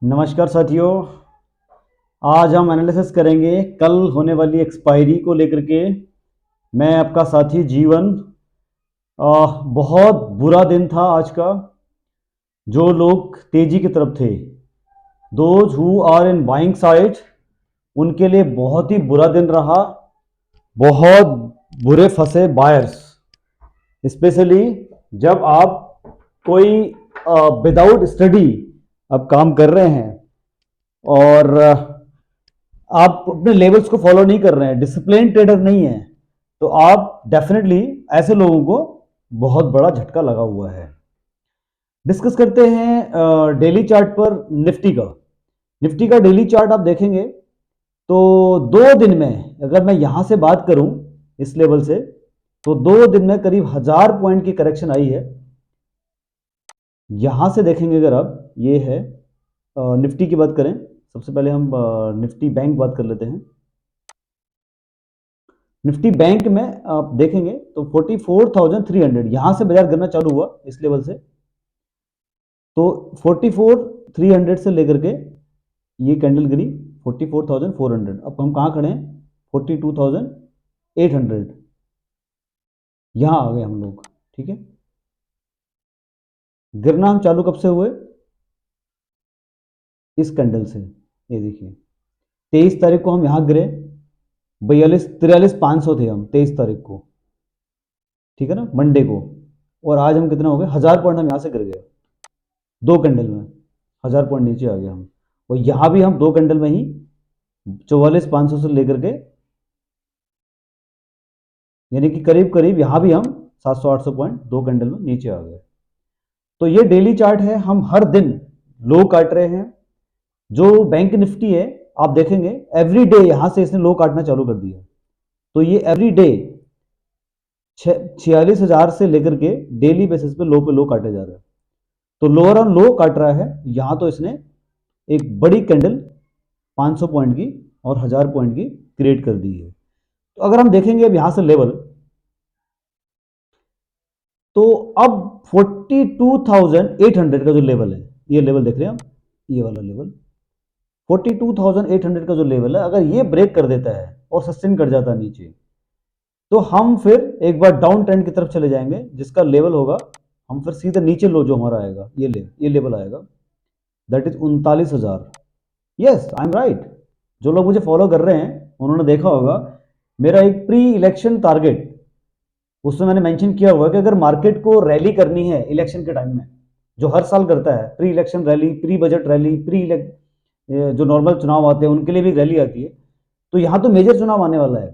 नमस्कार साथियों। आज हम एनालिसिस करेंगे कल होने वाली एक्सपायरी को लेकर के। मैं आपका साथी जीवन। बहुत बुरा दिन था आज का। जो लोग तेजी की तरफ थे, those who are in buying side, उनके लिए बहुत ही बुरा दिन रहा। बहुत बुरे फंसे बायर्स, स्पेशली जब आप कोई विदाउट स्टडी अब काम कर रहे हैं और आप अपने लेवल्स को फॉलो नहीं कर रहे हैं, डिसिप्लिन ट्रेडर नहीं है, तो आप डेफिनेटली ऐसे लोगों को बहुत बड़ा झटका लगा हुआ है। डिस्कस करते हैं डेली चार्ट पर निफ्टी का डेली चार्ट आप देखेंगे तो 2 दिन में अगर मैं यहां से बात करूं इस लेवल से, तो 2 दिन में करीब 1000 पॉइंट की करेक्शन आई है। यहां से देखेंगे अगर आप, ये है निफ्टी की बात करें, सबसे पहले हम निफ्टी बैंक बात कर लेते हैं। निफ्टी बैंक में आप देखेंगे तो 44,300 यहां से बाजार गिरना चालू हुआ इस लेवल से। तो 44,300 से लेकर के ये कैंडल गिरी 44,400। अब हम कहां खड़े हैं? 42,800। यहां आ गए हम लोग। ठीक है, गिरना हम चालू कब से हुए? इस कैंडल से। ये देखिए 23 तारीख को हम यहां गिरे, 43,500 थे हम 23 तारीख को, ठीक है ना, मंडे को। और आज हम कितना हो गए? 1000 पॉइंट हम यहां से गिर गए 2 कैंडल में। 1000 पॉइंट नीचे आ गए हम। और यहां भी हम 2 कैंडल में ही 44,500 से लेकर के, यानी कि करीब करीब यहां भी हम 700-800 पॉइंट 2 कैंडल में नीचे आ गए। तो ये डेली चार्ट है, हम हर दिन लो काट रहे हैं। जो बैंक निफ्टी है आप देखेंगे एवरी डे यहां से इसने लो काटना चालू कर दिया। तो ये एवरी डे 46,000 से लेकर के डेली बेसिस पे लो काटे जा रहे हैं। तो लोअर ऑन लो काट रहा है। यहां तो इसने एक बड़ी कैंडल 500 पॉइंट की और 1000 पॉइंट की क्रिएट कर दी है। तो अगर हम देखेंगे अब यहां से लेवल, तो अब 42,800 का जो लेवल है, ये लेवल देख रहे हैं हम, ये वाला लेवल 42,800 का जो लेवल है, अगर ये ब्रेक कर देता है और सस्टेन कर जाता है नीचे, तो हम फिर एक बार डाउन ट्रेंड की तरफ चले जाएंगे, जिसका लेवल होगा, हम फिर सीधे नीचे लो जो हमारा आएगा, ये लेवल आएगा, that is 39,000। Yes, I am right. जो लोग मुझे फॉलो कर रहे हैं उन्होंने देखा होगा मेरा एक प्री इलेक्शन टारगेट, उसमें मैंने मेंशन किया हुआ कि अगर मार्केट को रैली करनी है इलेक्शन के टाइम में, जो हर साल करता है, pre election rally, pre budget rally, जो नॉर्मल चुनाव आते हैं उनके लिए भी रैली आती है, तो यहां तो मेजर चुनाव आने वाला है।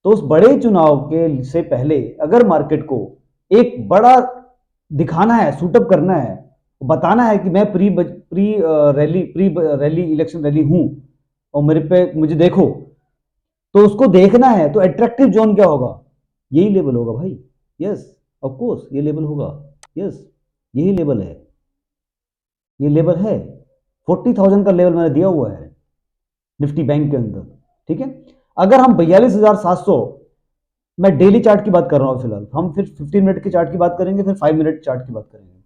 तो उस बड़े चुनाव के से पहले अगर मार्केट को एक बड़ा दिखाना है, सूटअप करना है, बताना है कि मैं प्री रैली इलेक्शन रैली हूं और मेरे पे मुझे देखो, तो उसको देखना है तो एट्रैक्टिव जोन क्या होगा? यही लेवल होगा भाई। यस, ऑफ कोर्स ये लेवल होगा। यस, यही लेवल है। ये लेवल है 40,000 का लेवल मैंने दिया हुआ है निफ्टी बैंक के अंदर। ठीक है, अगर हम 42,700, मैं डेली चार्ट की बात कर रहा हूं फिलहाल, हम फिर 15 मिनट के चार्ट की बात करेंगे, फिर 5 मिनट चार्ट की बात करेंगे।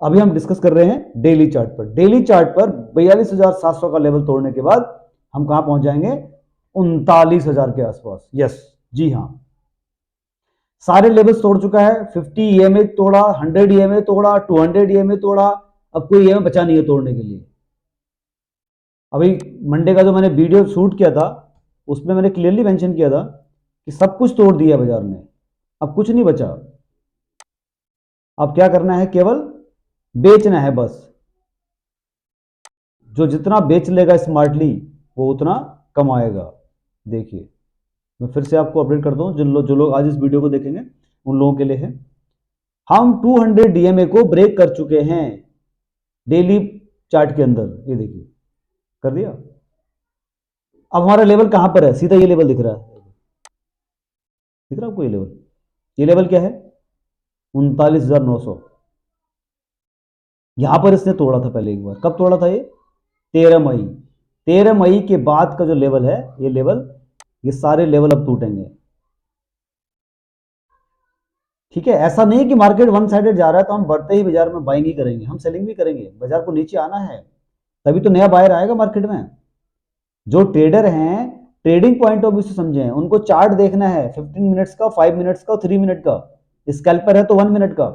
अभी हम डिस्कस कर रहे हैं डेली चार्ट पर। डेली चार्ट पर 42,700 का लेवल तोड़ने के बाद हम कहां पहुंच जाएंगे? 39,000 के आसपास। यस, जी हां, सारे लेवल्स तोड़ चुका है। 50 ईएमए तोड़ा, 100 ईएमए तोड़ा, 200 ईएमए तोड़ा, अब कोई ईएमए बचा नहीं है तोड़ने के लिए। अभी मंडे का जो मैंने वीडियो शूट किया था उसमें मैंने क्लियरली मेंशन किया था कि सब कुछ तोड़ दिया बाजार ने, अब कुछ नहीं बचा। अब क्या करना है? केवल बेचना है बस। जो जितना बेच लेगा स्मार्टली वो उतना कमाएगा। देखिए, मैं फिर से आपको अपडेट करता हूं, जो लोग आज इस वीडियो को देखेंगे उन लोगों के लिए है। हम 200 डीएमए को ब्रेक कर चुके हैं डेली चार्ट के अंदर। ये देखिए, कर दिया। अब हमारा लेवल कहां पर है? सीधा ये लेवल दिख रहा है, दिख रहा है आपको ये लेवल? ये लेवल क्या है? 39,900। यहां पर इसने तोड़ा था पहले एक बार। कब तोड़ा था ये? 13 मई। 13 मई के बाद का जो लेवल है, ये लेवल, ये सारे लेवल अब टूटेंगे। ठीक है, ऐसा नहीं कि मार्केट वन साइडेड जा रहा है तो हम बढ़ते ही बाजार में बाइंग ही करेंगे, हम सेलिंग भी करेंगे। बाजार को नीचे आना है तभी तो नया बायर आएगा मार्केट में। जो ट्रेडर हैं, ट्रेडिंग पॉइंट ऑफ व्यू से समझे, उनको चार्ट देखना है 15 मिनट्स का, 5 मिनट्स का, 3 मिनट का। स्कैल्पर है तो 1 मिनट का।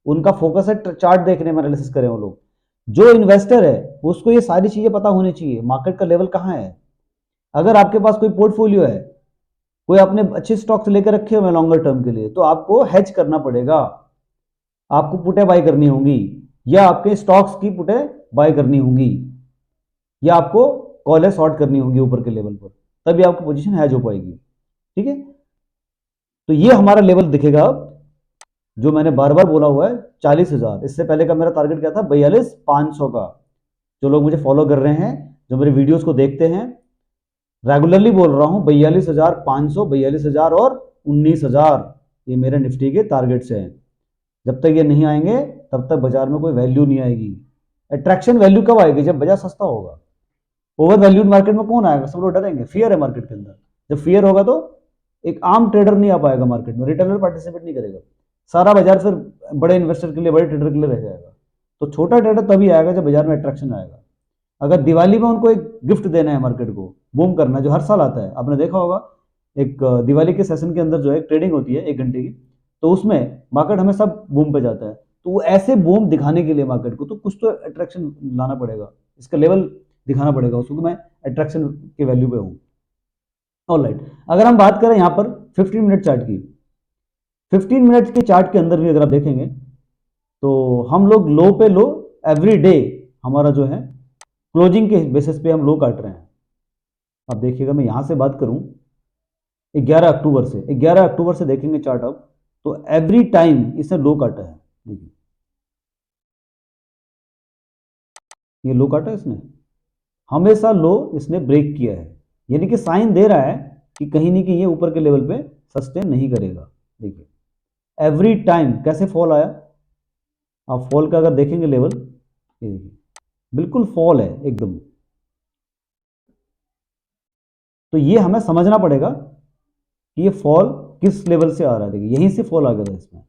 उनका फोकस है चार्ट देखने में, एनालिसिस करें वो लोग। जो इन्वेस्टर है उसको ये सारी चीजें पता होनी चाहिए, मार्केट का लेवल कहाँ है। अगर आपके पास कोई पोर्टफोलियो है, कोई आपने अच्छे स्टॉक्स लेकर रखे हुए लॉन्गर टर्म के लिए, तो आपको हेज करना पड़ेगा। आपको पुटे बाय करनी होंगी, या आपके स्टॉक्स की पुटे बाय करनी होंगी, या आपको कॉलर शॉर्ट करनी होगी ऊपर के लेवल पर, तभी आपकी पोजीशन हैज हो पाएगी। ठीक है, तो ये हमारा लेवल दिखेगा अब, जो मैंने बार बार बोला हुआ है 40,000। इससे पहले का मेरा टारगेट क्या था, 42,500 का। जो लोग मुझे फॉलो कर रहे हैं, जो मेरे वीडियोस को देखते हैं, रेगुलरली बोल रहा हूं 42,500, 42,000 और 19,000, ये मेरे निफ्टी के टारगेट्स हैं। जब तक ये नहीं आएंगे तब तक बाजार में कोई वैल्यू नहीं आएगी। अट्रैक्शन वैल्यू कब आएगी, जब बाजार सस्ता होगा। ओवर वैल्यूड मार्केट में कौन आएगा, सब लोग डरेंगे, फियर है मार्केट के अंदर। जब फियर होगा तो एक आम ट्रेडर नहीं आ पाएगा मार्केट में, रिटेलर पार्टिसिपेट नहीं करेगा, सारा बाजार फिर बड़े इन्वेस्टर के लिए, बड़े ट्रेडर के लिए रह जाएगा। तो छोटा ट्रेडर तभी आएगा जब बाजार में अट्रैक्शन आएगा। अगर दिवाली में उनको एक गिफ्ट देना है, मार्केट को बूम करना है, जो हर साल आता है, आपने देखा होगा, एक दिवाली के सेशन के अंदर जो है ट्रेडिंग होती है 1 घंटे की, तो उसमें मार्केट हमें सब बूम पे जाता है। तो वो ऐसे बूम दिखाने के लिए मार्केट को तो कुछ तो अट्रैक्शन लाना पड़ेगा, इसका लेवल दिखाना पड़ेगा उसको कि मैं अट्रैक्शन के वैल्यू पे हूँ। ऑलराइट, अगर हम बात करें यहाँ पर 15 मिनट चार्ट की, 15 मिनट के चार्ट के अंदर भी अगर आप देखेंगे तो हम लोग लो पे लो एवरी डे, हमारा जो है क्लोजिंग के बेसिस पे हम लो काट रहे हैं। अब देखिएगा, मैं यहां से बात करूं 11 अक्टूबर से, 11 अक्टूबर से देखेंगे चार्ट अब, तो एवरी टाइम इसने लो काटा है। देखिए, ये लो काटा है इसने, हमेशा लो इसने ब्रेक किया है, यानी कि साइन दे रहा है कि कहीं नहीं कहीं ये ऊपर के लेवल पे सस्टेन नहीं करेगा। देखिए, एवरी टाइम कैसे फॉल आया। आप फॉल का अगर देखेंगे लेवल, ये देखिए बिल्कुल फॉल है एकदम। तो ये हमें समझना पड़ेगा कि ये फॉल किस लेवल से आ रहा है। देखिए, यहीं से फॉल आ गया था इसमें,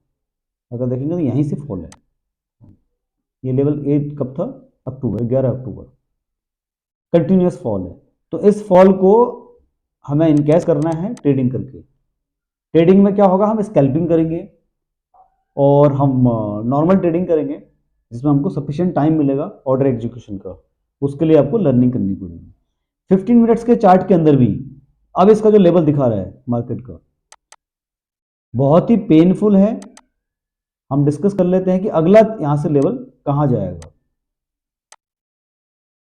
अगर देखेंगे तो यहीं से फॉल है। ये लेवल 8 कब था, अक्टूबर, 11 अक्टूबर, कंटिन्यूस फॉल है। तो इस फॉल को हमें इनकैश करना है ट्रेडिंग करके। ट्रेडिंग में क्या होगा, हम स्कैल्पिंग करेंगे और हम नॉर्मल ट्रेडिंग करेंगे, जिसमें हमको सफिशिएंट टाइम मिलेगा ऑर्डर एग्जीक्यूशन का। उसके लिए आपको लर्निंग करनी पड़ेगी। 15 मिनट्स के चार्ट के अंदर भी अब इसका जो लेवल दिखा रहा है मार्केट का, बहुत ही पेनफुल है। हम डिस्कस कर लेते हैं कि अगला यहां से लेवल कहां जाएगा।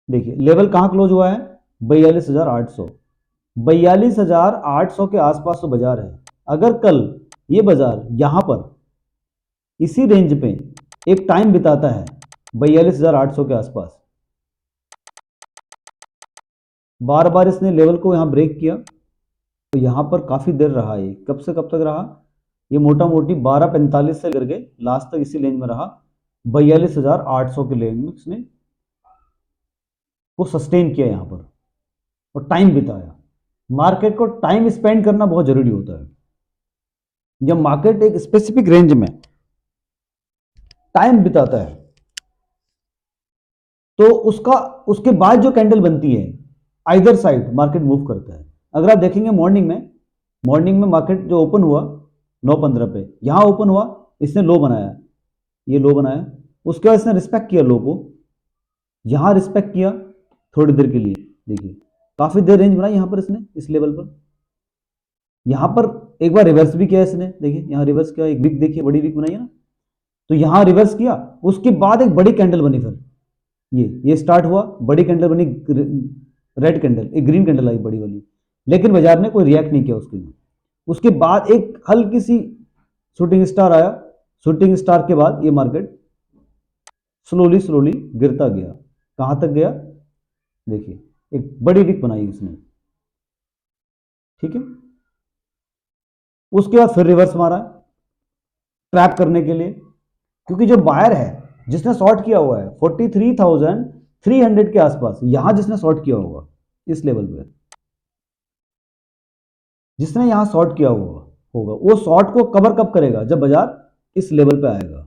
देखिए, लेवल कहां क्लोज हुआ है, 42,800, 42,800 के आसपास तो बाजार है। अगर कल ये बाजार यहां पर इसी रेंज पे एक टाइम बिताता है 42,800 के आसपास, बार बार इसने लेवल को यहां ब्रेक किया, तो यहां पर काफी देर रहा। ये कब से कब तक रहा, ये मोटा मोटी 12:45 से करके लास्ट तक इसी रेंज में रहा। 42,800 के रेंज में इसने को सस्टेन किया यहां पर और टाइम बिताया। मार्केट को टाइम स्पेंड करना बहुत जरूरी होता है। जब मार्केट एक स्पेसिफिक रेंज में टाइम बिताता है, तो उसका उसके बाद जो कैंडल बनती है, आइदर साइड मार्केट मूव करता है। अगर आप देखेंगे मॉर्निंग में मार्केट जो ओपन हुआ 9:15 पे, यहां ओपन हुआ, इसने लो बनाया, ये लो बनाया, उसके बाद इसने रिस्पेक्ट किया लो को, यहां रिस्पेक्ट किया थोड़ी देर के लिए। देखिए, काफी देर रेंज बनाई यहां पर इसने, इस लेवल पर। यहां पर एक बार रिवर्स भी किया इसने, देखिए यहां रिवर्स किया, एक विक देखिए, बड़ी विक बनाई है ना, तो यहां रिवर्स किया, उसके बाद एक बड़ी कैंडल बनी। फिर ये स्टार्ट हुआ, बड़ी कैंडल बनी, रेड कैंडल, एक ग्रीन कैंडल आई बड़ी वाली, लेकिन बाजार ने कोई रिएक्ट नहीं किया उसके लिए। उसके बाद एक हल्की सी शूटिंग स्टार आया, शूटिंग स्टार के बाद ये मार्केट स्लोली स्लोली गिरता गया। कहां तक गया, देखिए एक बड़ी विक बनाई इसने, ठीक है। उसके बाद फिर रिवर्स मारा ट्रैप करने के लिए, क्योंकि जो बायर है जिसने शॉर्ट किया हुआ है 43,300 के आसपास, यहां जिसने शॉर्ट किया होगा इस लेवल पे, जिसने यहां शॉर्ट किया हुआ होगा, वो शॉर्ट को कवर कब करेगा, जब बाजार इस लेवल पे आएगा।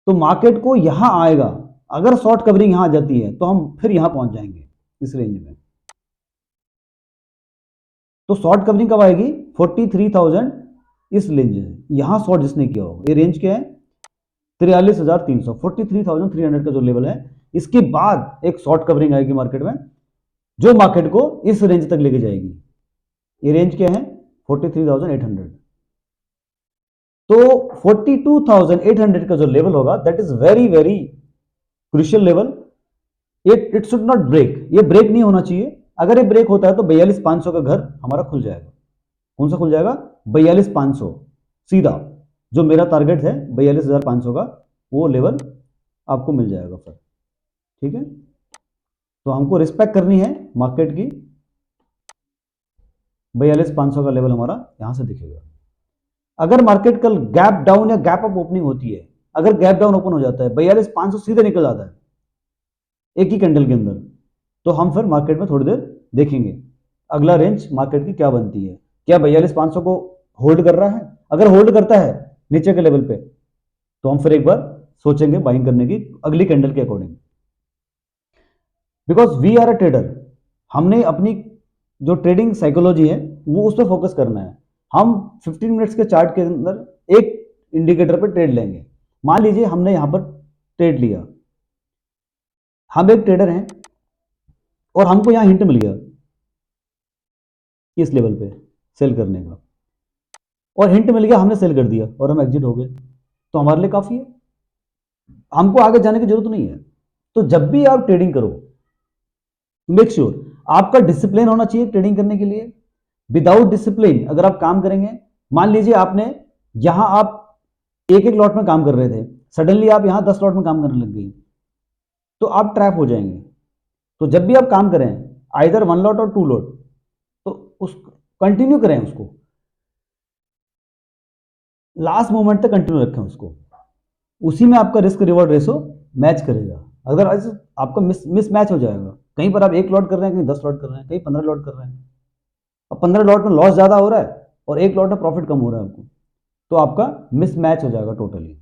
तो मार्केट को यहां आएगा, अगर शॉर्ट कवरिंग यहां आ जाती है तो हम फिर यहां पहुंच जाएंगे इस रेंज में। तो शॉर्ट कवरिंग कब आएगी? 43,000 इस रेंज में, यहां शॉर्ट जिसने किया होगा। ये रेंज क्या है? 43,300, 43,300 का जो लेवल है, इसके बाद एक शॉर्ट कवरिंग आएगी मार्केट में, जो मार्केट को इस रेंज तक लेके जाएगी। ये रेंज क्या है? 43,800। तो 42,800 का जो लेवल होगा, that is very very crucial level. It should not break, ये ब्रेक नहीं होना चाहिए। अगर ये ब्रेक होता है तो 42,500 का घर हमारा खुल जाएगा। कौन सा खुल जाएगा? 42,500 सीधा। जो मेरा टारगेट है 42,500 का, वो लेवल आपको मिल जाएगा फिर। ठीक है, तो हमको रिस्पेक्ट करनी है मार्केट की। 42,500 का लेवल हमारा यहां से दिखेगा। अगर मार्केट कल गैप डाउन या गैप अप ओपनिंग होती है, अगर गैप डाउन ओपन हो जाता है 42,500 सीधे निकल जाता है एक ही कैंडल के अंदर, तो हम फिर मार्केट में थोड़ी देर देखेंगे अगला रेंज मार्केट की क्या बनती है। क्या 42,500 को होल्ड कर रहा है? अगर होल्ड करता है नीचे के लेवल पे, तो हम फिर एक बार सोचेंगे बाइंग करने की अगली कैंडल के according. Because we are a trader, हमने अपनी जो ट्रेडिंग साइकोलॉजी है वो उस पर फोकस करना है। हम 15 मिनट्स के चार्ट के अंदर एक इंडिकेटर पर ट्रेड लेंगे। मान लीजिए हमने यहां पर ट्रेड लिया, हम एक ट्रेडर हैं और हमको यहां हिंट मिल गया इस लेवल पे सेल करने का, और हिंट मिल गया, हमने सेल कर दिया और हम एग्जिट हो गए, तो हमारे लिए काफी है, हमको आगे जाने की जरूरत नहीं है। तो जब भी आप ट्रेडिंग करो, मेक श्योर आपका डिसिप्लिन होना चाहिए ट्रेडिंग करने के लिए। विदाउट डिसिप्लिन अगर आप काम करेंगे, मान लीजिए आपने यहां आप एक एक लॉट में काम कर रहे थे, सडनली आप यहां 10 लॉट में काम करने लग गए, तो आप ट्रैप हो जाएंगे। तो जब भी आप काम करें, आइदर 1 लॉट और 2 लॉट, तो उस कंटिन्यू करें, उसको लास्ट मोमेंट तक कंटिन्यू रखें उसको, उसी में आपका रिस्क रिवॉर्ड रेशो मैच करेगा। अगर आपका मिस मैच हो जाएगा, कहीं पर आप 1 लॉट कर रहे हैं, कहीं 10 लॉट कर रहे हैं, कहीं 15 लॉट कर रहे हैं, अब 15 लॉट में लॉस ज्यादा हो रहा है और 1 लॉट में प्रॉफिट कम हो रहा है आपको, तो आपका मिस मैच हो जाएगा टोटली।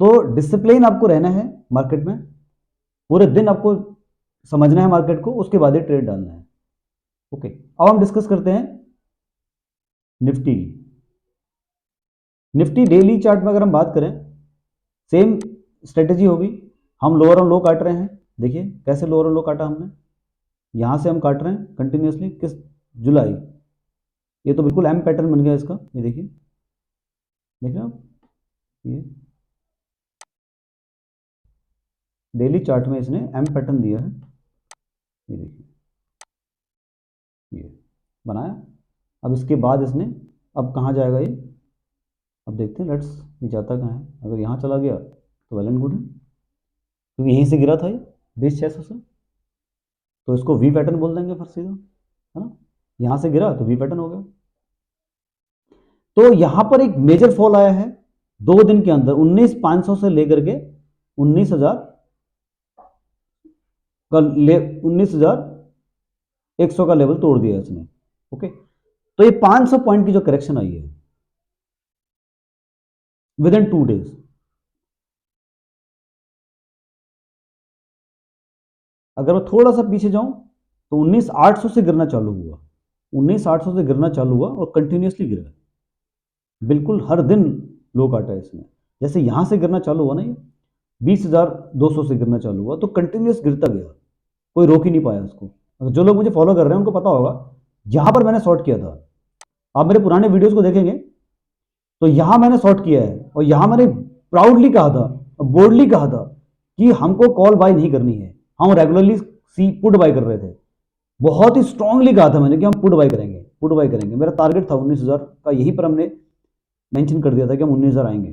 तो डिसिप्लिन आपको रहना है मार्केट में, पूरे दिन आपको समझना है मार्केट को, उसके बाद ही ट्रेड डालना है। ओके, अब हम डिस्कस करते हैं निफ्टी की। निफ्टी डेली चार्ट में अगर हम बात करें, सेम स्ट्रेटेजी होगी। हम लोअर और लो काट रहे हैं, देखिए कैसे लोअर और लो काटा हमने, यहां से हम काट रहे हैं कंटिन्यूसली किस जुलाई, ये तो बिल्कुल एम पैटर्न बन गया इसका, ये देखिए, देख रहे हैं आप, ये डेली चार्ट में इसने एम पैटर्न दिया है, ये देखिए, ये बनाया। अब इसके बाद इसने, अब कहाँ जाएगा ये, अब देखते हैं, लेट्स, ये जाता कहाँ है। अगर यहाँ चला गया तो वेल एंड गुड है, क्योंकि यहीं से गिरा था ये 20,600 से, तो इसको वी पैटर्न बोल देंगे फिर सीधा, है ना। यहाँ से गिरा तो वी पैटर्न हो गया। तो यहाँ पर एक मेजर फॉल आया है 2 दिन के अंदर, 19,500 से लेकर के 19,000 का 19,100 का लेवल तोड़ दिया इसने। ओके, तो ये 500 पॉइंट की जो करेक्शन आई है विद इन 2 डेज, अगर मैं थोड़ा सा पीछे जाऊं तो 19,800 से गिरना चालू हुआ, 19,800 से गिरना चालू हुआ और कंटिन्यूसली गिरा, बिल्कुल हर दिन लो काटा है इसने। जैसे यहां से गिरना चालू हुआ ना, ये 20,200 से गिरना चालू हुआ, तो कंटिन्यूस गिरता गया, कोई रोक ही नहीं पाया उसको। जो लोग मुझे फॉलो कर रहे हैं उनको पता होगा, यहां पर मैंने शॉर्ट किया था, आप मेरे पुराने वीडियोस को देखेंगे तो यहां मैंने शॉर्ट किया है, और यहां मैंने प्राउडली कहा था, बोल्डली कहा था कि हमको कॉल बाय नहीं करनी है, हम रेगुलरली सी पुट बाय कर रहे थे। बहुत ही स्ट्रांगली कहा था मैंने कि हम पुट बाय करेंगे, पुट बाय करेंगे। मेरा टारगेट था 19,000 का, यहीं पर हमने मेंशन कर दिया था कि हम 19,000 आएंगे।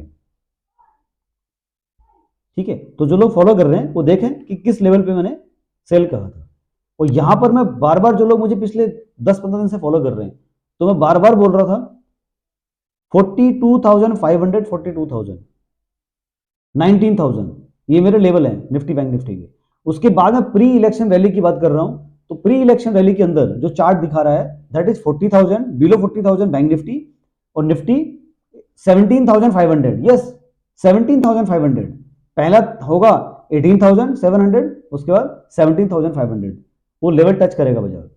ठीक है, तो जो लोग फॉलो कर रहे हैं वो देखें कि किस लेवल पे मैंने सेल कहा था। और यहां पर मैं बार बार, जो लोग मुझे पिछले 10-15 दिन से फॉलो कर रहे हैं, तो मैं बार बार बोल रहा था 42,500, 42,000, 19,000, ये मेरे लेवल है निफ्टी बैंक निफ्टी के। उसके बाद मैं प्री इलेक्शन रैली की बात कर रहा हूं, तो प्री इलेक्शन रैली के अंदर जो चार्ट दिखा रहा है that is 40,000, below 40,000 bank Nifty, और निफ्टी 17,500, यस 17,500, पहला होगा 18,700, उसके बाद 17,500, वो लेवल टच करेगा बाजार।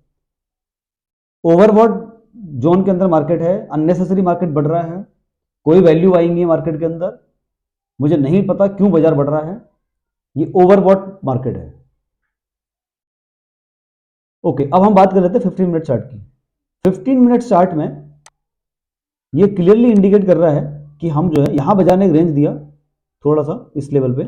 ओवरबॉट जोन के अंदर मार्केट है, अननेसेसरी मार्केट बढ़ रहा है, कोई वैल्यू आई नहीं है मार्केट के अंदर, मुझे नहीं पता क्यों बाजार बढ़ रहा है, ये ओवरबॉट मार्केट है। ओके, अब हम बात कर लेते हैं 15 मिनट चार्ट की। 15 मिनट चार्ट में ये क्लियरली इंडिकेट कर रहा है कि हम जो है यहां बाजार ने एक रेंज दिया थोड़ा सा इस लेवल पे,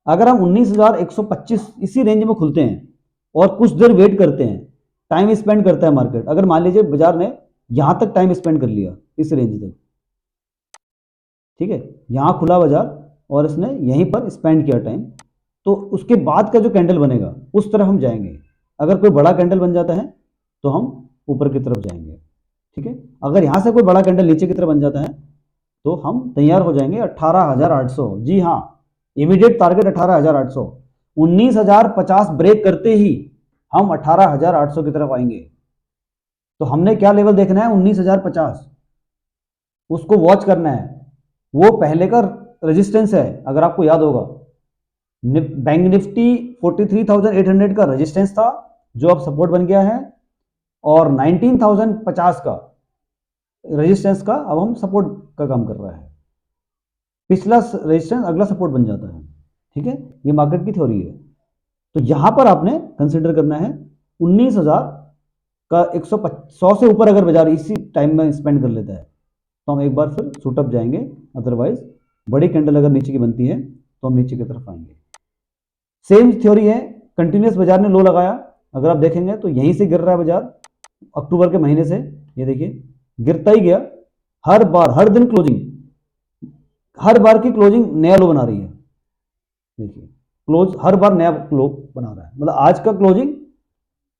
अगर हम 19,125 इसी रेंज में खुलते हैं और कुछ देर वेट करते हैं, टाइम स्पेंड करता है मार्केट, अगर मान लीजिए बाजार ने यहां तक टाइम स्पेंड कर लिया इस रेंज तक, ठीक है, यहां खुला बाजार और इसने यहीं पर स्पेंड किया टाइम, तो उसके बाद का जो कैंडल बनेगा उस तरफ हम जाएंगे। अगर कोई बड़ा कैंडल बन जाता है तो हम ऊपर की तरफ जाएंगे, ठीक है। अगर यहां से कोई बड़ा कैंडल नीचे की तरफ बन जाता है तो हम तैयार हो जाएंगे 18,800, जी हाँ, इमीडिएट टारगेट 18,800। 19,050 ब्रेक करते ही हम 18,800 की तरफ आएंगे। तो हमने क्या लेवल देखना है? 19,050, उसको वॉच करना है। वो पहले का रेजिस्टेंस है, अगर आपको याद होगा, बैंक निफ्टी 43,800 का रेजिस्टेंस था जो अब सपोर्ट बन गया है, और 19,050 का रेजिस्टेंस का अब हम सपोर्ट का काम कर रहा है। पिछला रेजिस्टेंस अगला सपोर्ट बन जाता है, ठीक है, ये मार्केट की थ्योरी है। तो यहां पर आपने कंसिडर करना है 19,000 का 100 से ऊपर अगर बाजार इसी टाइम में स्पेंड कर लेता है तो हम एक बार फिर शूटअप जाएंगे, अदरवाइज बड़ी कैंडल अगर नीचे की बनती है तो हम नीचे की तरफ आएंगे। सेम थ्योरी है, कंटिन्यूस बाजार ने लो लगाया, अगर आप देखेंगे तो यहीं से गिर रहा है बाजार अक्टूबर के महीने से, ये देखिए गिरता ही गया, हर बार हर दिन क्लोजिंग, हर बार की क्लोजिंग नया लो बना रही है। देखिए क्लोज हर बार नया लो बना रहा है, मतलब आज का क्लोजिंग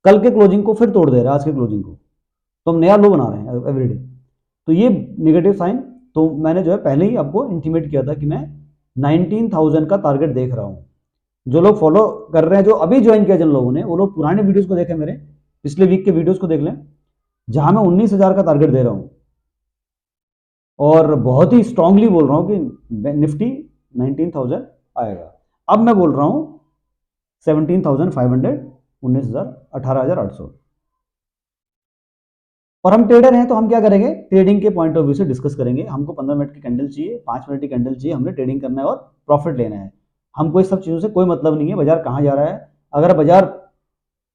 कल के क्लोजिंग को फिर तोड़ दे रहा है, आज के क्लोजिंग को, तो हम नया लो बना रहे हैं एवरीडे। तो ये नेगेटिव साइन, तो मैंने जो है पहले ही आपको इंटीमेट किया था कि मैं 19,000 का टारगेट देख रहा हूं। जो लोग फॉलो कर रहे हैं, जो अभी ज्वाइन किया जिन लोगों ने, वो लोग पुराने वीडियोस को देखें, मेरे पिछले वीक के वीडियोस को देख लें, जहां मैं 19,000 का टारगेट दे रहा हूं, और बहुत ही स्ट्रांगली बोल रहा हूं कि निफ्टी 19,000 आएगा। अब मैं बोल रहा हूं 17,500, 19,000, 18,800। और हम ट्रेडर हैं तो हम क्या करेंगे, ट्रेडिंग के पॉइंट ऑफ व्यू से डिस्कस करेंगे। हमको 15 मिनट की कैंडल चाहिए, 5 मिनट की कैंडल चाहिए, हमने ट्रेडिंग करना है और प्रॉफिट लेना है। हमको इस सब चीजों से कोई मतलब नहीं है बाजार कहां जा रहा है। अगर बाजार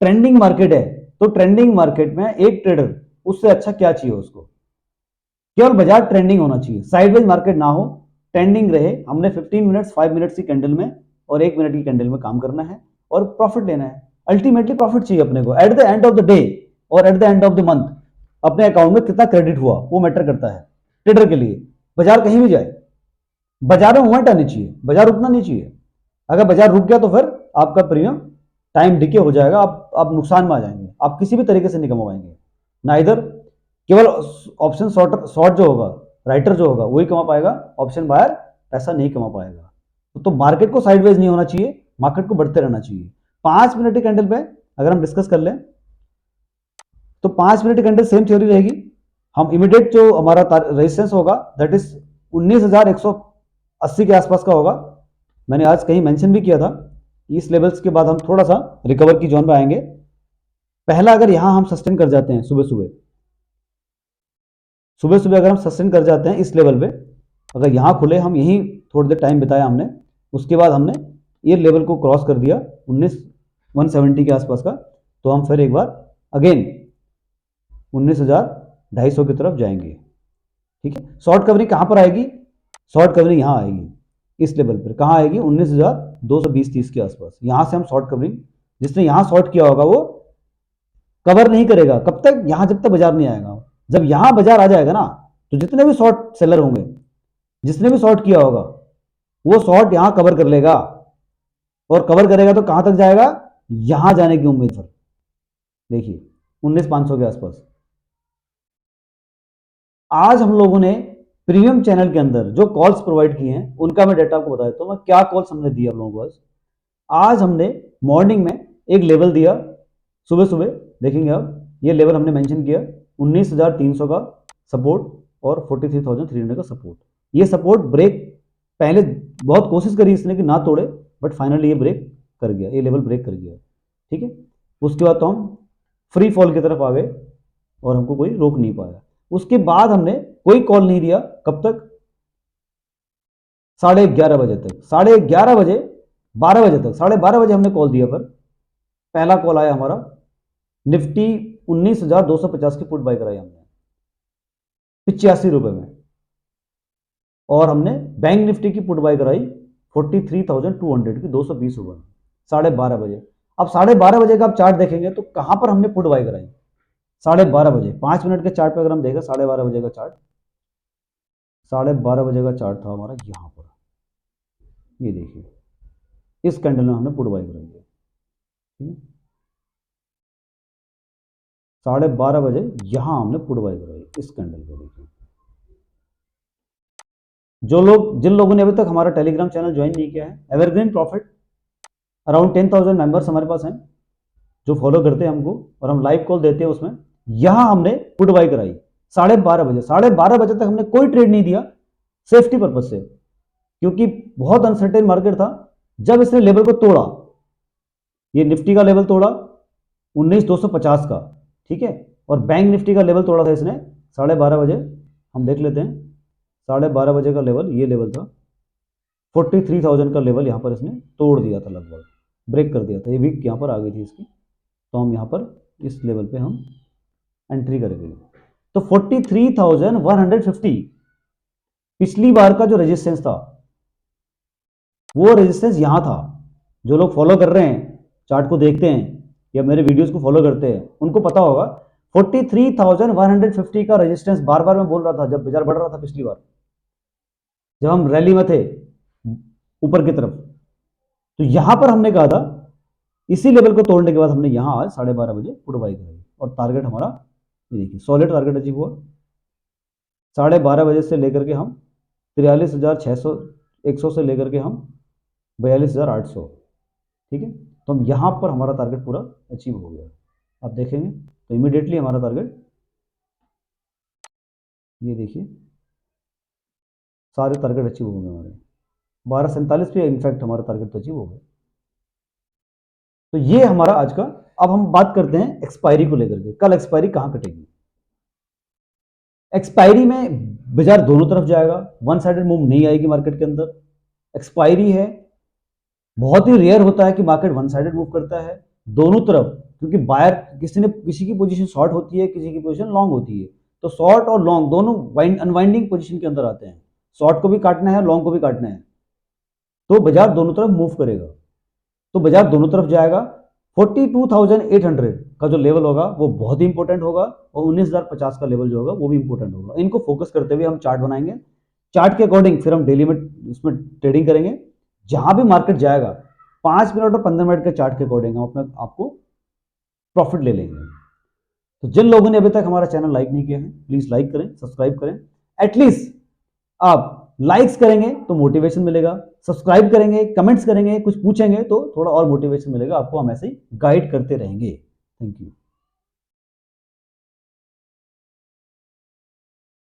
ट्रेंडिंग मार्केट है तो ट्रेंडिंग मार्केट में एक ट्रेडर, उससे अच्छा क्या चाहिए उसको, केवल बाजार ट्रेंडिंग होना चाहिए, साइडवेज मार्केट ना हो, ट्रेंडिंग रहे। हमने 15 मिनट्स 5 मिनट्स की कैंडल में और 1 मिनट की कैंडल में काम करना है और प्रॉफिट लेना है। अल्टीमेटली प्रॉफिट चाहिए अपने को at the end of the day और at the end of the month. अपने अकाउंट में कितना क्रेडिट हुआ वो मैटर करता है ट्रेडर के लिए। बाजार कहीं भी जाए, बाजार में मूवमेंट आनी चाहिए, बाजार रुकना नहीं चाहिए। अगर बाजार रुक गया तो फिर आपका प्रीमियम टाइम डिके हो जाएगा, आप नुकसान में आ जाएंगे, आप किसी भी तरीके से नहीं कमा पाएंगे। ना इधर केवल ऑप्शन शॉर्ट जो होगा, राइटर जो होगा वही कमा पाएगा, ऑप्शन बायर पैसा नहीं कमा पाएगा। तो मार्केट को साइडवेज नहीं होना चाहिए, मार्केट को बढ़ते रहना चाहिए। 5 मिनट की कैंडल पे अगर हम डिस्कस कर लें तो 5 मिनट की कैंडल सेम थ्योरी रहेगी। हम इमीडिएट जो हमारा रेजिस्टेंस होगा दैट इज 19,180 के आसपास का होगा। मैंने आज कहीं मेंशन भी किया था, इस लेवल्स के बाद हम थोड़ा सा रिकवर की जोन में आएंगे। पहला अगर यहां हम सस्टेन कर जाते हैं, सुबह सुबह अगर हम सस्टेन कर जाते हैं इस लेवल पे, अगर यहां खुले, हम यहीं थोड़ी देर टाइम बिताया हमने, उसके बाद हमने ये लेवल को क्रॉस कर दिया 19,170 के आसपास का, तो हम फिर एक बार अगेन 19,250 की तरफ जाएंगे, ठीक है। शॉर्ट कवरिंग कहां पर आएगी? शॉर्ट कवरिंग यहां आएगी, इस लेवल पर कहां आएगी? 19,220-30 के आसपास। यहां से हम शॉर्ट कवरिंग, जिसने यहां शॉर्ट किया होगा वो कवर नहीं करेगा, कब तक? यहां जब तक बाजार नहीं आएगा। जब यहां बाजार आ जाएगा ना, तो जितने भी शॉर्ट सेलर होंगे, जिसने भी शॉर्ट किया होगा, वो शॉर्ट यहां कवर कर लेगा, और कवर करेगा तो कहां तक जाएगा? यहां जाने की उम्मीद पर, देखिए 19,500 के आसपास। आज हम लोगों ने प्रीमियम चैनल के अंदर जो कॉल्स प्रोवाइड किए हैं उनका मैं डेटा आपको बता देता हूं, मैं क्या कॉल्स हमने दिया आप लोगों को। आज हमने मॉर्निंग में एक लेवल दिया, सुबह सुबह देखेंगे आप, ये लेवल हमने मेंशन किया 19,300 का सपोर्ट और 43,300 का सपोर्ट। ये सपोर्ट ब्रेक पहले बहुत कोशिश करी इसने कि ना तोड़े, बट फाइनली ये ब्रेक कर गया, ये लेवल ब्रेक कर गया। ठीक है, उसके बाद तो हम फ्री फॉल की तरफ आ गए और हमको कोई रोक नहीं पाया। उसके बाद हमने कोई कॉल नहीं दिया, कब तक? 11:30 बजे तक। 11:30 बजे, 12 बजे तक, 12:30 बजे हमने कॉल दिया। पर पहला कॉल आया हमारा, निफ्टी 19,250 की पुट बाय कराई हमने 85 रुपए में, और हमने बैंक निफ्टी की पुट बाय कराई 43,200 की 220 रुपए में 12:30 बजे। अब 12:30 बजे का आप चार्ट देखेंगे तो कहां पर हमने पुट बाय कराई? 12:30 बजे 5 मिनट के चार्ट पे अगर हम देखें, 12:30 बजे का चार्ट, 12:30 बजे का चार्ट था हमारा यहां पर, ये देखिए, इस कैंडल में हमने पुट बाय कराई है। ठीक है, 12:30 बजे यहां हमने पुट बाय कराई इस कैंडल को। देखिए, जिन लोगों ने अभी तक हमारा टेलीग्राम चैनल ज्वाइन नहीं किया है, एवरग्रीन प्रॉफिट, अराउंड 10,000 मेंबर्स हमारे पास हैं जो फॉलो करते हैं हमको, और हम लाइव कॉल देते हैं उसमें। यहां हमने पुट बाय कराई 12:30 बजे। 12:30 बजे तक हमने कोई ट्रेड नहीं दिया, सेफ्टी पर्पज से, क्योंकि बहुत अनसर्टेन मार्केट था। जब इसने लेवल को तोड़ा, ये निफ्टी का लेवल तोड़ा 19,250 का, ठीक है, और बैंक निफ्टी का लेवल तोड़ा था इसने 12:30 बजे। हम देख लेते हैं, 12:30 बजे का लेवल, ये लेवल था 43,000 का लेवल, यहां पर इसने तोड़ दिया था, लगभग ब्रेक कर दिया था। ये वीक यहां पर आ गई थी इसकी, तो हम यहां पर इस लेवल पे हम एंट्री करेंगे। तो 43,150 पिछली बार का जो रेजिस्टेंस था, वो रेजिस्टेंस यहां था। जो लोग फॉलो कर रहे हैं, चार्ट को देखते हैं या मेरे वीडियोस को फॉलो करते हैं, उनको पता होगा 43,150 का रेजिस्टेंस बार बार मैं बोल रहा था जब बाजार बढ़ रहा था पिछली बार, जब हम रैली में थे ऊपर की तरफ। तो यहां पर हमने कहा था, इसी लेवल को तोड़ने के बाद हमने यहां आज 12:30 बजे पुट बाय कराई, और टारगेट हमारा ये देखिए, सॉलिड टारगेट अचीव हुआ। 12:30 बजे से लेकर के हम 43,600 100 से लेकर के हम 42,800, ठीक है। तो हम यहाँ पर हमारा टारगेट पूरा अचीव हो गया। आप देखेंगे तो इमीडिएटली हमारा टारगेट, ये देखिए, सारे टारगेट अचीव हो गए हमारे। 12:47 पे इनफैक्ट हमारा टारगेट तो अचीव हो गया। तो ये हमारा आज का। अब हम बात करते हैं एक्सपायरी को लेकर के, कल एक्सपायरी कहां कटेगी। एक्सपायरी में बाजार दोनों तरफ जाएगा, वन साइडेड मूव नहीं आएगी मार्केट के अंदर। एक्सपायरी है, बहुत ही रेयर होता है कि मार्केट वन साइडेड मूव करता है दोनों तरफ, क्योंकि बायर किसी की पोजीशन शॉर्ट होती है, किसी की पोजीशन लॉन्ग होती है। तो शॉर्ट और लॉन्ग दोनों अनवाइंडिंग पोजीशन के अंदर आते हैं, शॉर्ट को भी काटना है, लॉन्ग को भी काटना है, तो बाजार दोनों तरफ मूव करेगा। तो बाजार दोनों तरफ जाएगा। 42,800 का जो लेवल होगा वो बहुत ही इंपॉर्टेंट होगा, और 19,050 का लेवल जो होगा वो भी इंपॉर्टेंट होगा। इनको फोकस करते हुए हम चार्ट बनाएंगे, चार्ट के अकॉर्डिंग फिर हम डेली में इसमें ट्रेडिंग करेंगे। जहां भी मार्केट जाएगा 5 मिनट और 15 मिनट के चार्ट के अकॉर्डिंग हम अपने आपको प्रॉफिट ले लेंगे। तो जिन लोगों ने अभी तक हमारा चैनल लाइक नहीं किया है, प्लीज लाइक करें, सब्सक्राइब करें। एटलीस्ट आप लाइक्स करेंगे तो मोटिवेशन मिलेगा, सब्सक्राइब करेंगे, कमेंट्स करेंगे, कुछ पूछेंगे तो थोड़ा और मोटिवेशन मिलेगा आपको। हम ऐसे ही गाइड करते रहेंगे। Thank you.